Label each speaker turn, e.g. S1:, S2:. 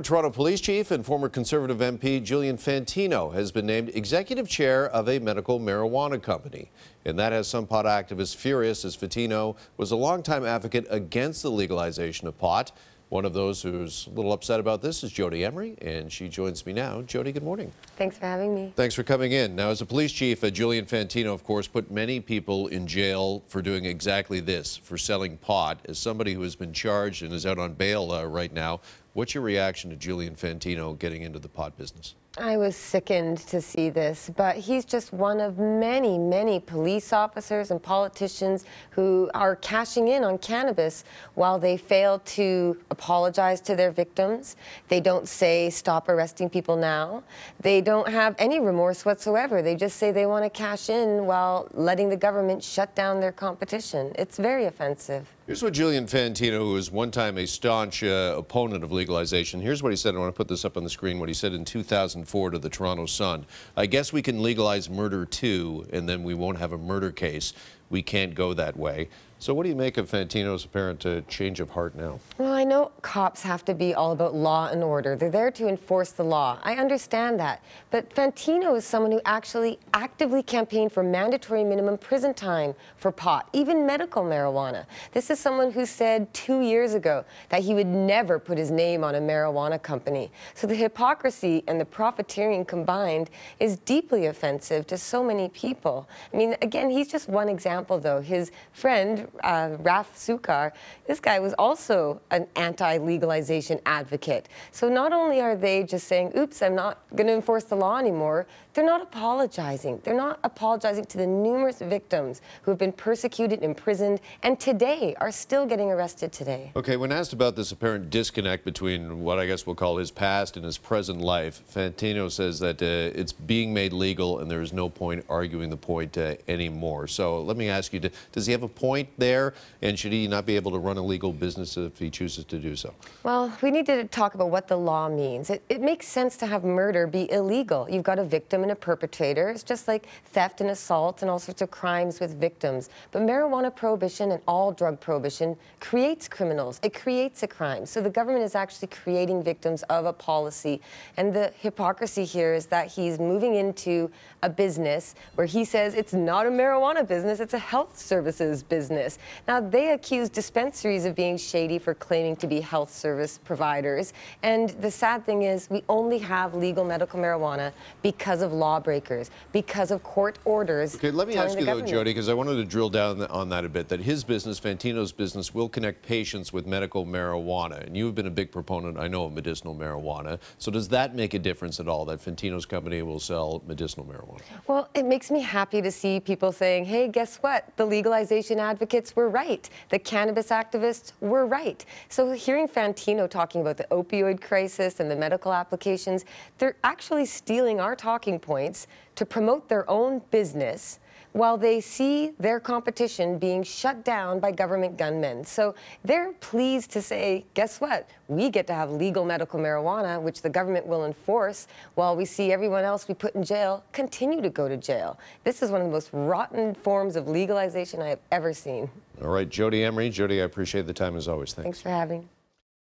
S1: Toronto Police Chief and former Conservative MP Julian Fantino has been named executive chair of a medical marijuana company. And that has some pot activists furious, as Fantino was a longtime advocate against the legalization of pot. One of those who's a little upset about this is Jodie Emery, and she joins me now. Jodie, good morning.
S2: Thanks for having me.
S1: Thanks for coming in. Now, as a police chief, Julian Fantino, of course, put many people in jail for doing exactly this, for selling pot. As somebody who has been charged and is out on bail right now, what's your reaction to Julian Fantino getting into the pot business?
S2: I was sickened to see this, but he's just one of many, many police officers and politicians who are cashing in on cannabis while they fail to apologize to their victims. They don't say, stop arresting people now. They don't have any remorse whatsoever. They just say they want to cash in while letting the government shut down their competition. It's very offensive.
S1: Here's what Julian Fantino, who was one time a staunch opponent of legalization, here's what he said. I want to put this up on the screen, what he said in 2004 to the Toronto Sun. I guess we can legalize murder too, and then we won't have a murder case. We can't go that way. So what do you make of Fantino's apparent change of heart now?
S2: Well, I know cops have to be all about law and order. They're there to enforce the law. I understand that. But Fantino is someone who actually actively campaigned for mandatory minimum prison time for pot, even medical marijuana. This is someone who said 2 years ago that he would never put his name on a marijuana company. So the hypocrisy and the profiteering combined is deeply offensive to so many people. I mean, again, he's just one example, though. His friend, Raf Sukar, this guy was also an anti-legalization advocate. So not only are they just saying, oops, I'm not going to enforce the law anymore, they're not apologizing. They're not apologizing to the numerous victims who have been persecuted, imprisoned, and today are still getting arrested today.
S1: Okay, when asked about this apparent disconnect between what I guess we'll call his past and his present life, Fantino says that it's being made legal and there is no point arguing the point anymore. So let me ask you, does he have a point there, and should he not be able to run a legal business if he chooses to do so?
S2: Well, we need to talk about what the law means. It makes sense to have murder be illegal. You've got a victim and a perpetrator. It's just like theft and assault and all sorts of crimes with victims. But marijuana prohibition and all drug prohibition creates criminals. It creates a crime. So the government is actually creating victims of a policy. And the hypocrisy here is that he's moving into a business where he says it's not a marijuana business, it's a health services business. Now, they accuse dispensaries of being shady for claiming to be health service providers. And the sad thing is we only have legal medical marijuana because of lawbreakers, because of court orders.
S1: Okay, let me ask you though, Jodie, because I wanted to drill down on that a bit, that his business, Fantino's business, will connect patients with medical marijuana. And you've been a big proponent, I know, of medicinal marijuana. So does that make a difference at all, that Fantino's company will sell medicinal marijuana?
S2: Well, it makes me happy to see people saying, hey, guess what? The legalization advocates were right. The cannabis activists were right. So hearing Fantino talking about the opioid crisis and the medical applications, they're actually stealing our talking points to promote their own business while they see their competition being shut down by government gunmen. So they're pleased to say, guess what? We get to have legal medical marijuana, which the government will enforce, while we see everyone else we put in jail continue to go to jail. This is one of the most rotten forms of legalization I have ever seen.
S1: All right, Jodie Emery. Jodie, I appreciate the time as always. Thanks.
S2: Thanks for having me.